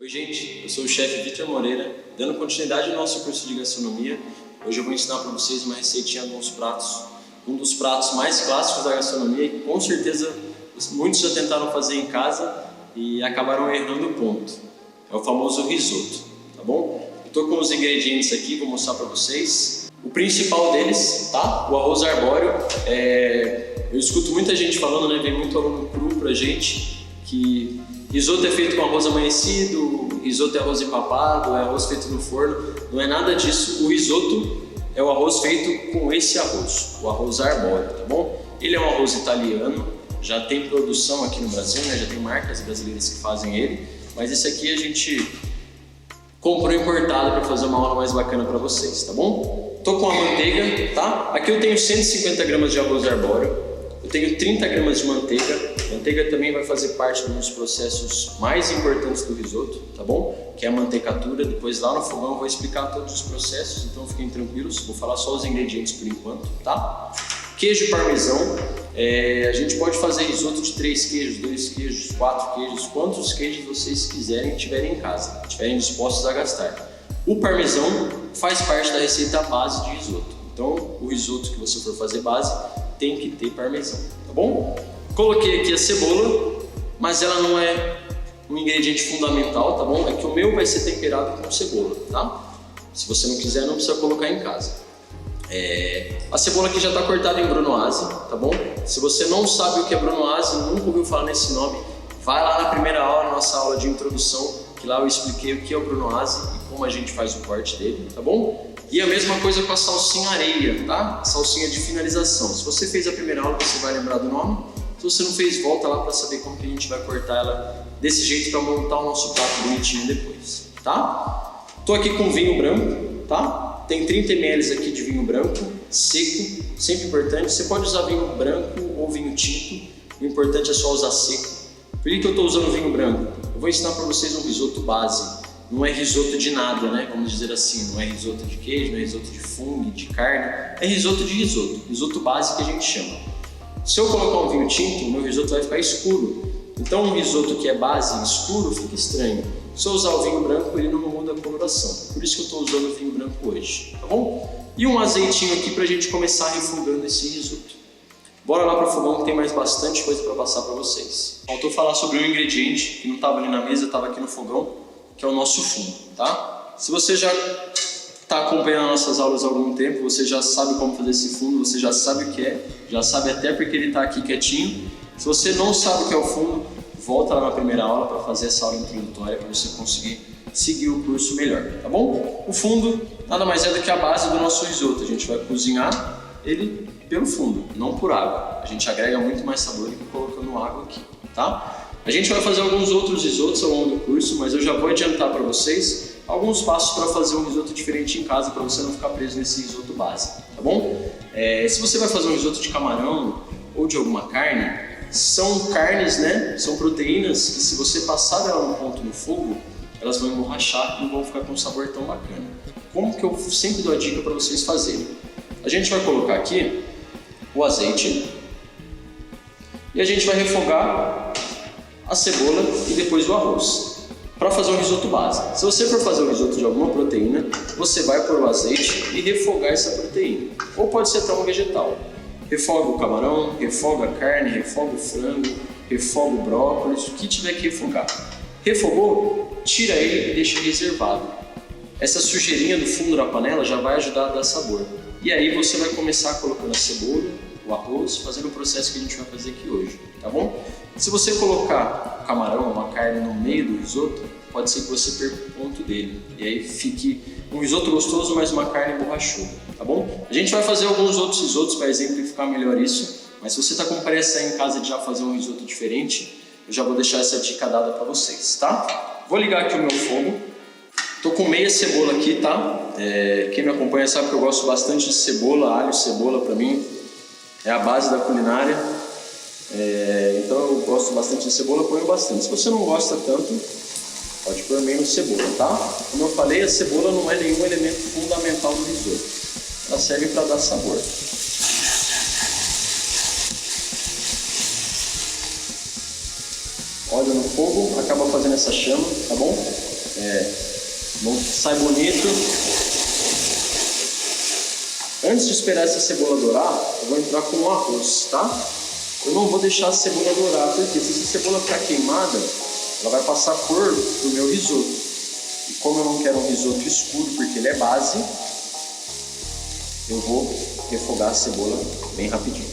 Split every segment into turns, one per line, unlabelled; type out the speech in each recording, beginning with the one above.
Oi gente, eu sou o chefe Vitor Moreira, dando continuidade ao nosso curso de gastronomia. Hoje eu vou ensinar para vocês uma receitinha de um dos pratos mais clássicos da gastronomia que com certeza muitos já tentaram fazer em casa e acabaram errando o ponto. É o famoso risoto, tá bom? Eu estou com os ingredientes aqui, vou mostrar para vocês. O principal deles, tá? O arroz arbóreo. Eu escuto muita gente falando, né? Vem muito aluno cru pra gente que risoto é feito com arroz amanhecido, risoto é arroz empapado, é arroz feito no forno. Não é nada disso. O risoto é o arroz feito com esse arroz, o arroz arbóreo, tá bom? Ele é um arroz italiano, já tem produção aqui no Brasil, né? Já tem marcas brasileiras que fazem ele, mas esse aqui a gente comprou importado para fazer uma aula mais bacana para vocês, tá bom? Tô com a manteiga, tá? Aqui eu tenho 150 gramas de arroz arbóreo. Eu tenho 30 gramas de manteiga. Manteiga também vai fazer parte de um dos processos mais importantes do risoto, tá bom? Que é a mantecatura. Depois lá no fogão eu vou explicar todos os processos, então fiquem tranquilos. Vou falar só os ingredientes por enquanto, tá? Queijo parmesão. A gente pode fazer risoto de 3 queijos, 2 queijos, 4 queijos, quantos queijos vocês quiserem e tiverem em casa, estiverem dispostos a gastar. O parmesão faz parte da receita base de risoto. Então, o risoto que você for fazer base tem que ter parmesão, tá bom? Coloquei aqui a cebola, mas ela não é um ingrediente fundamental, tá bom? É que o meu vai ser temperado com cebola, tá? Se você não quiser, não precisa colocar em casa. A cebola aqui já está cortada em brunoise, tá bom? Se você não sabe o que é brunoise, nunca ouviu falar nesse nome, vai lá na primeira aula, nossa aula de introdução, que lá eu expliquei o que é o brunoise e como a gente faz o corte dele, tá bom? E a mesma coisa com a salsinha areia, tá? A salsinha de finalização. Se você fez a primeira aula, você vai lembrar do nome. Se você não fez, volta lá para saber como que a gente vai cortar ela desse jeito para montar o nosso prato bonitinho depois, tá? Tô aqui com vinho branco, tá? Tem 30 ml aqui de vinho branco, seco, sempre importante. Você pode usar vinho branco ou vinho tinto, o importante é só usar seco. Por que eu estou usando vinho branco? Eu vou ensinar para vocês um risoto base. Não é risoto de nada, né? Vamos dizer assim, não é risoto de queijo, não é risoto de fungo, de carne, é risoto de risoto base que a gente chama. Se eu colocar um vinho tinto, o meu risoto vai ficar escuro. Então um risoto que é base escuro fica estranho. Se eu usar o vinho branco, ele não muda a coloração. Por isso que eu estou usando o vinho branco hoje, tá bom? E um azeitinho aqui para a gente começar refogando esse risoto. Bora lá para o fogão que tem mais bastante coisa para passar para vocês. Faltou falar sobre um ingrediente que não estava ali na mesa, estava aqui no fogão, que é o nosso fundo, tá? Se você já está acompanhando nossas aulas há algum tempo, você já sabe como fazer esse fundo, você já sabe o que é, já sabe até porque ele está aqui quietinho. Se você não sabe o que é o fundo, volta lá na primeira aula para fazer essa aula introdutória para você conseguir seguir o curso melhor, tá bom? O fundo nada mais é do que a base do nosso risoto. A gente vai cozinhar ele pelo fundo, não por água. A gente agrega muito mais sabor do que colocando água aqui, tá? A gente vai fazer alguns outros risotos ao longo do curso, mas eu já vou adiantar para vocês alguns passos para fazer um risoto diferente em casa, para você não ficar preso nesse risoto base, tá bom? Se você vai fazer um risoto de camarão ou de alguma carne, são carnes, né? São proteínas que se você passar ela no ponto no fogo, elas vão emborrachar e não vão ficar com um sabor tão bacana. Como que eu sempre dou a dica para vocês fazerem? A gente vai colocar aqui o azeite e a gente vai refogar a cebola e depois o arroz para fazer um risoto base. Se você for fazer um risoto de alguma proteína, você vai pôr o azeite e refogar essa proteína, ou pode ser até um vegetal. Refoga o camarão, refoga a carne, refoga o frango, refoga o brócolis, o que tiver que refogar. Refogou, tira ele e deixa reservado. Essa sujeirinha do fundo da panela já vai ajudar a dar sabor. E aí você vai começar colocando a cebola, o arroz, fazendo o processo que a gente vai fazer aqui hoje, tá bom? Se você colocar o camarão, uma carne no meio do risoto, pode ser que você perca o ponto dele. E aí fique um risoto gostoso, mas uma carne borrachuda, tá bom? A gente vai fazer alguns outros risotos para exemplificar melhor isso, mas se você está com pressa aí em casa de já fazer um risoto diferente, eu já vou deixar essa dica dada para vocês, tá? Vou ligar aqui o meu fogo. Tô com meia cebola aqui, tá? Quem me acompanha sabe que eu gosto bastante de cebola, alho, cebola para mim é a base da culinária. Então eu gosto bastante de cebola, ponho bastante. Se você não gosta tanto, pode pôr menos cebola, tá? Como eu falei, a cebola não é nenhum elemento fundamental do risoto. Ela serve para dar sabor. Óleo no fogo, acaba fazendo essa chama, tá bom? sai bonito. Antes de esperar essa cebola dourar, eu vou entrar com o arroz, tá? Eu não vou deixar a cebola dourar, porque se essa cebola ficar queimada, ela vai passar a cor do meu risoto. E como eu não quero um risoto escuro, porque ele é base, eu vou refogar a cebola bem rapidinho.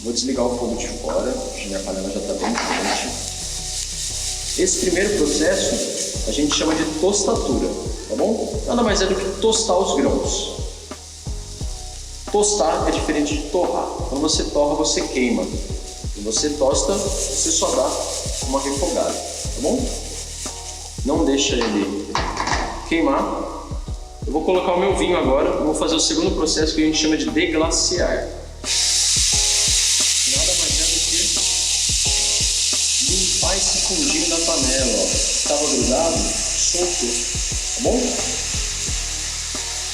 Vou desligar o fogo de fora, minha panela já está bem quente. Esse primeiro processo a gente chama de tostatura, tá bom? Nada mais é do que tostar os grãos. Tostar é diferente de torrar. Quando você torra, você queima. Quando você tosta, você só dá uma refogada, tá bom? Não deixa ele queimar. Eu vou colocar o meu vinho agora. Eu vou fazer o segundo processo que a gente chama de deglaciar. Nada mais é do que limpar esse fundinho da panela. Ó. Estava grudado, soltou, tá bom?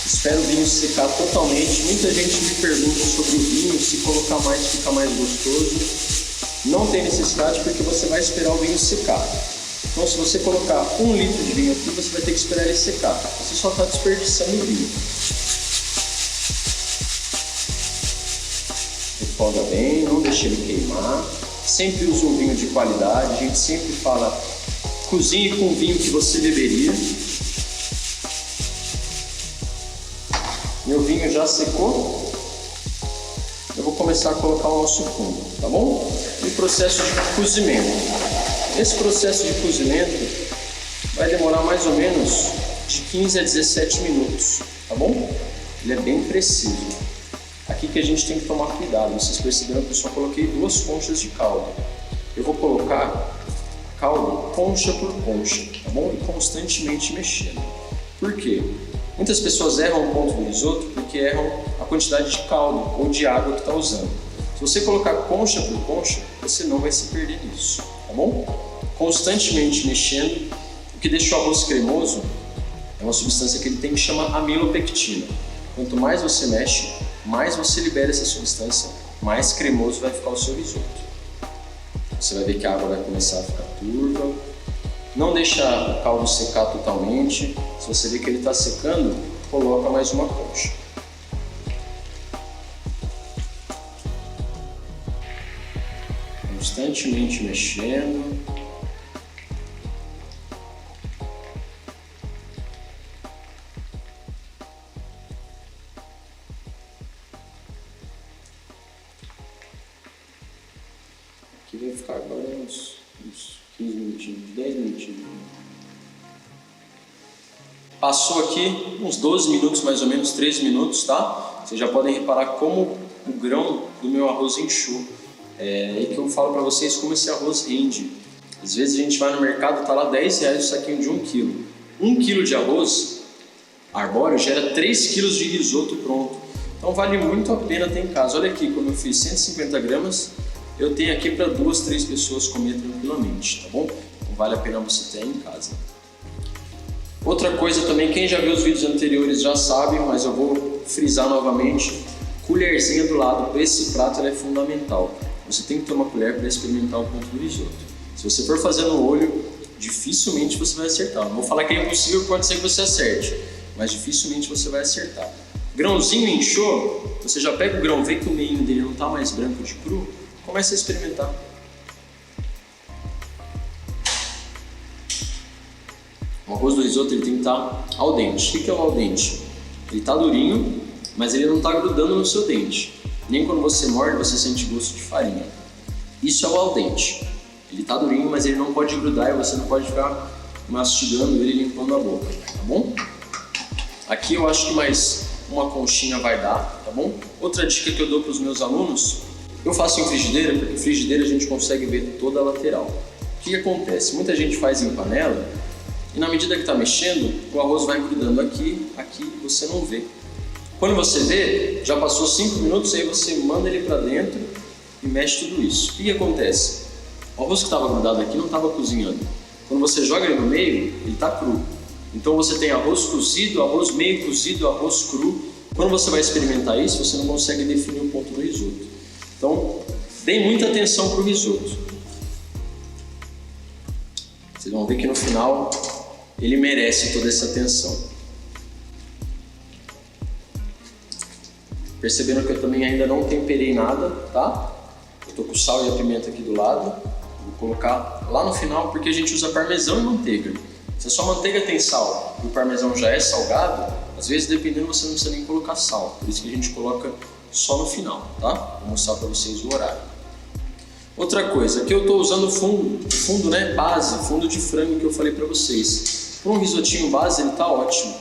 Espero o vinho secar totalmente. Muita gente me pergunta sobre o vinho, se colocar mais fica mais gostoso. Não tem necessidade porque você vai esperar o vinho secar. Então se você colocar 1 litro de vinho aqui, você vai ter que esperar ele secar. Você só está desperdiçando o vinho. Refoga bem, não deixe ele queimar. Sempre usa um vinho de qualidade. A gente sempre fala, cozinhe com o vinho que você beberia. Meu vinho já secou, eu vou começar a colocar o nosso fundo, tá bom? E o processo de cozimento. Esse processo de cozimento vai demorar mais ou menos de 15 a 17 minutos, tá bom? Ele é bem preciso. Aqui que a gente tem que tomar cuidado. Vocês perceberam que eu só coloquei 2 conchas de caldo. Eu vou colocar caldo concha por concha, tá bom? E constantemente mexendo. Por quê? Muitas pessoas erram o ponto do risoto porque erram a quantidade de caldo ou de água que está usando. Se você colocar concha por concha, você não vai se perder nisso, tá bom? Constantemente mexendo. O que deixa o arroz cremoso é uma substância que ele tem que chamar amilopectina. Quanto mais você mexe, mais você libera essa substância, mais cremoso vai ficar o seu risoto. Você vai ver que a água vai começar a ficar turva. Não deixa o caldo secar totalmente. Se você vê que ele está secando, coloca mais uma concha. Constantemente mexendo. Aqui vai ficar agora uns 15 minutinhos, 10 minutinhos. Passou aqui uns 12 minutos, mais ou menos 13 minutos, tá? Vocês já podem reparar como o grão do meu arroz inchou. É aí que eu falo para vocês como esse arroz rende. Às vezes a gente vai no mercado, tá lá R$10 o saquinho de 1 kg. 1 kg de arroz arbóreo gera 3 kg de risoto pronto. Então vale muito a pena ter em casa. Olha aqui, como eu fiz 150 gramas, eu tenho aqui para 2, 3 pessoas comer tranquilamente, tá bom? Então vale a pena você ter em casa. Outra coisa também, quem já viu os vídeos anteriores já sabe, mas eu vou frisar novamente, colherzinha do lado para esse prato ela é fundamental. Você tem que ter uma colher para experimentar o ponto do risoto. Se você for fazer no olho, dificilmente você vai acertar. Não vou falar que é impossível, pode ser que você acerte, mas dificilmente você vai acertar. Grãozinho inchou, você já pega o grão, vê que o meio dele não está mais branco de cru, começa a experimentar. O arroz do risoto ele tem que estar al dente. O que é o al dente? Ele está durinho, mas ele não está grudando no seu dente. Nem quando você morde você sente gosto de farinha. Isso é o al dente. Ele está durinho, mas ele não pode grudar e você não pode ficar mastigando ele e limpando a boca, tá bom? Aqui eu acho que mais uma conchinha vai dar, tá bom? Outra dica que eu dou para os meus alunos, eu faço em frigideira, porque em frigideira a gente consegue ver toda a lateral. O que acontece? Muita gente faz em panela e na medida que está mexendo, o arroz vai grudando aqui, você não vê. Quando você vê, já passou 5 minutos, aí você manda ele para dentro e mexe tudo isso. O que acontece? O arroz que estava grudado aqui não estava cozinhando. Quando você joga ele no meio, ele está cru. Então você tem arroz cozido, arroz meio cozido, arroz cru. Quando você vai experimentar isso, você não consegue definir o ponto do risoto. Então, dê muita atenção para o risoto. Vocês vão ver que no final ele merece toda essa atenção. Perceberam que eu também ainda não temperei nada, tá? Eu tô com o sal e a pimenta aqui do lado. Vou colocar lá no final porque a gente usa parmesão e manteiga. Se a sua manteiga tem sal e o parmesão já é salgado, às vezes, dependendo, você não precisa nem colocar sal. Por isso que a gente coloca só no final, tá? Vou mostrar para vocês o horário. Outra coisa, aqui eu estou usando fundo, né, base, fundo de frango que eu falei para vocês. Para um risotinho base, ele tá ótimo.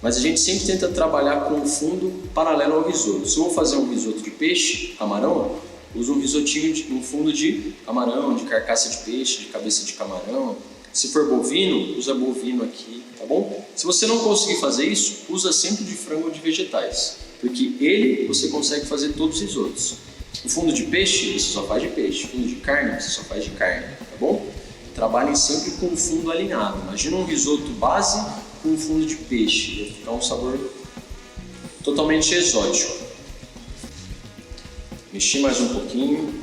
Mas a gente sempre tenta trabalhar com um fundo paralelo ao risoto. Se eu vou fazer um risoto de peixe, camarão, uso um fundo de camarão, de carcaça de peixe, de cabeça de camarão. Se for bovino, usa bovino aqui, tá bom? Se você não conseguir fazer isso, usa sempre de frango ou de vegetais, porque ele você consegue fazer todos os risotos. O fundo de peixe, você só faz de peixe. O fundo de carne, você só faz de carne, tá bom? Trabalhem sempre com o fundo alinhado. Imagina um risoto base com um fundo de peixe. Vai ficar um sabor totalmente exótico. Mexi mais um pouquinho.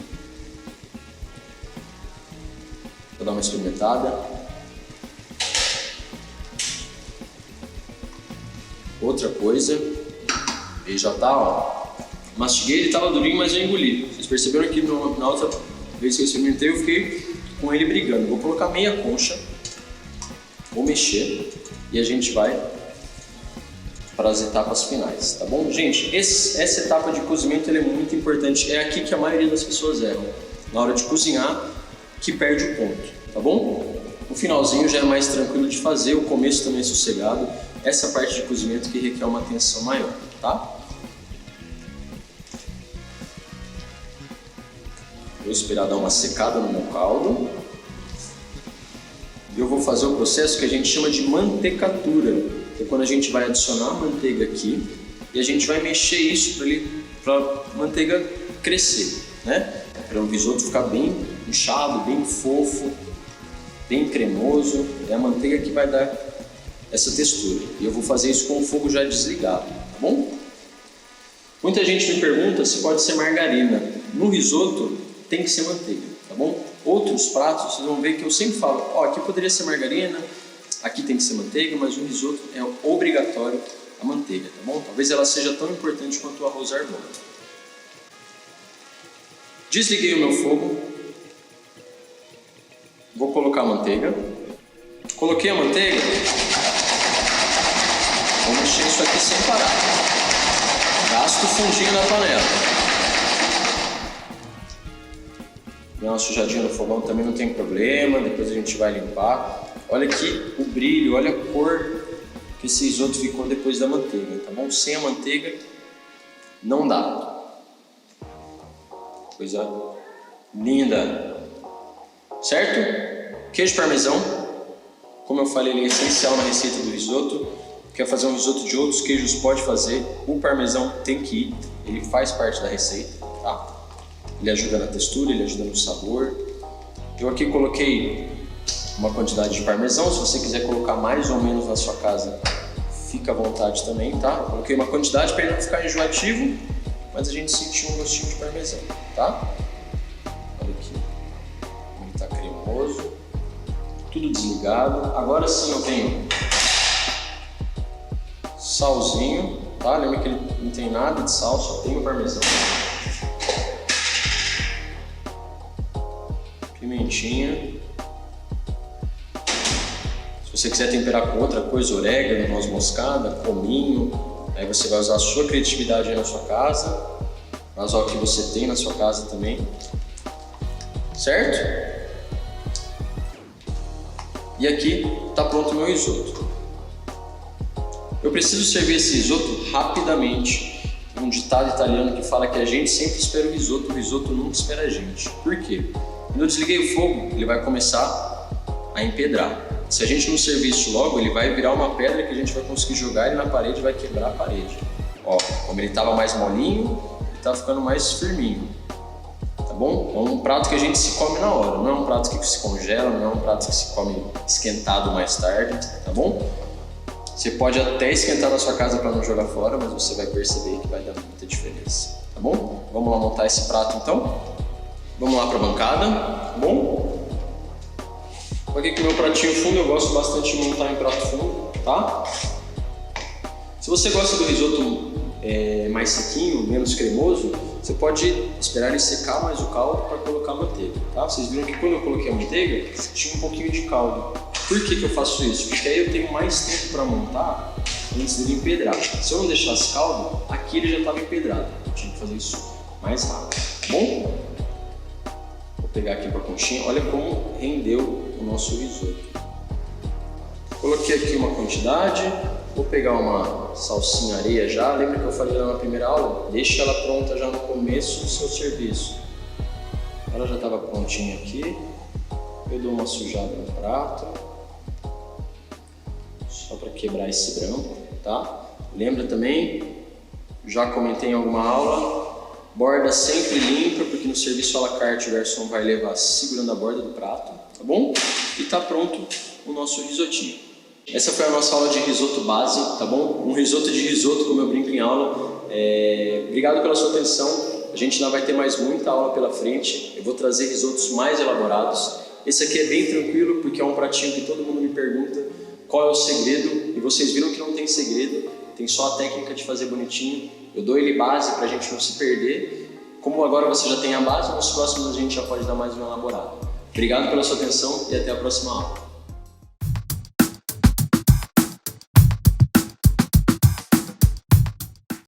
Vou dar uma experimentada. Outra coisa, ele já tá, ó. Mastiguei, ele tava durinho, mas eu engoli. Vocês perceberam que na outra vez que eu experimentei, eu fiquei com ele brigando. Vou colocar meia concha, vou mexer e a gente vai para as etapas finais, tá bom? Gente, essa etapa de cozimento é muito importante. É aqui que a maioria das pessoas erram. Na hora de cozinhar, que perde o ponto, tá bom? O finalzinho já é mais tranquilo de fazer, o começo também é sossegado. Essa parte de cozimento que requer uma atenção maior, tá? Vou esperar dar uma secada no meu caldo. E eu vou fazer o processo que a gente chama de mantecatura. Que é quando a gente vai adicionar a manteiga aqui e a gente vai mexer isso para a manteiga crescer, né? Para o risoto ficar bem inchado, bem fofo, bem cremoso. É a manteiga que vai dar essa textura. E eu vou fazer isso com o fogo já desligado, tá bom? Muita gente me pergunta se pode ser margarina. No risoto tem que ser manteiga, tá bom? Outros pratos, vocês vão ver que eu sempre falo, ó, aqui poderia ser margarina, aqui tem que ser manteiga, mas no risoto é obrigatório a manteiga, tá bom? Talvez ela seja tão importante quanto o arroz arbóreo. Desliguei o meu fogo. Vou colocar a manteiga. Coloquei a manteiga. Vou mexer isso aqui sem parar. Gasto o fundinho na panela. Deu uma sujadinha no fogão também não tem problema. Depois a gente vai limpar. Olha aqui o brilho, olha a cor que esse risoto ficou depois da manteiga, tá bom? Sem a manteiga não dá. Coisa linda. Certo? Queijo parmesão. Como eu falei, ele é essencial na receita do risoto. Quer fazer um risoto de outros queijos, pode fazer. O parmesão tem que ir, ele faz parte da receita, tá? Ele ajuda na textura, ele ajuda no sabor. Eu aqui coloquei uma quantidade de parmesão. Se você quiser colocar mais ou menos na sua casa, fica à vontade também, tá? Eu coloquei uma quantidade para ele não ficar enjoativo, mas a gente sentiu um gostinho de parmesão, tá? Olha aqui, ele tá cremoso, tudo desligado. Agora sim eu tenho salzinho, tá? Lembra que ele não tem nada de sal, só tem o parmesão. Pimentinha. Se você quiser temperar com outra coisa, orégano, noz moscada, cominho, aí você vai usar a sua criatividade aí na sua casa, vai usar o que você tem na sua casa também, certo? E aqui está pronto o meu risoto. Eu preciso servir esse risoto rapidamente. Um ditado italiano que fala que a gente sempre espera o risoto nunca espera a gente. Por quê? Quando eu desliguei o fogo, ele vai começar a empedrar. Se a gente não servir isso logo, ele vai virar uma pedra que a gente vai conseguir jogar ele na parede e vai quebrar a parede. Ó, como ele estava mais molinho, ele está ficando mais firminho. Tá bom? É um prato que a gente se come na hora, não é um prato que se congela, não é um prato que se come esquentado mais tarde, tá bom? Você pode até esquentar na sua casa para não jogar fora, mas você vai perceber que vai dar muita diferença, tá bom? Vamos lá montar esse prato então? Vamos lá para a bancada, tá bom? Estou aqui com o meu pratinho fundo, eu gosto bastante de montar em prato fundo, tá? Se você gosta do risoto mais sequinho, menos cremoso, você pode esperar ele secar mais o caldo para colocar a manteiga, tá? Vocês viram que quando eu coloquei a manteiga, tinha um pouquinho de caldo. Por que eu faço isso? Porque aí eu tenho mais tempo para montar antes dele empedrar. Se eu não deixasse caldo, aqui ele já estava empedrado. Eu tinha que fazer isso mais rápido, tá bom? Vou pegar aqui para a conchinha. Olha como rendeu o nosso risoto. Coloquei aqui uma quantidade. Vou pegar uma salsinha areia já. Lembra que eu falei lá na primeira aula? Deixa ela pronta já no começo do seu serviço. Ela já estava prontinha aqui. Eu dou uma sujada no prato, só para quebrar esse branco, tá? Lembra também, já comentei em alguma aula, borda sempre limpa, porque no serviço à la carte o garçom vai levar segurando a borda do prato, tá bom? E tá pronto o nosso risotinho. Essa foi a nossa aula de risoto base, tá bom? Um risoto de risoto, como eu brinco em aula. Obrigado pela sua atenção. A gente ainda vai ter mais muita aula pela frente. Eu vou trazer risotos mais elaborados. Esse aqui é bem tranquilo, porque é um pratinho que todo mundo me pergunta qual é o segredo. E vocês viram que não tem segredo, tem só a técnica de fazer bonitinho. Eu dou ele base pra gente não se perder. Como agora você já tem a base, nos próximos a gente já pode dar mais um elaborado. Obrigado pela sua atenção e até a próxima aula.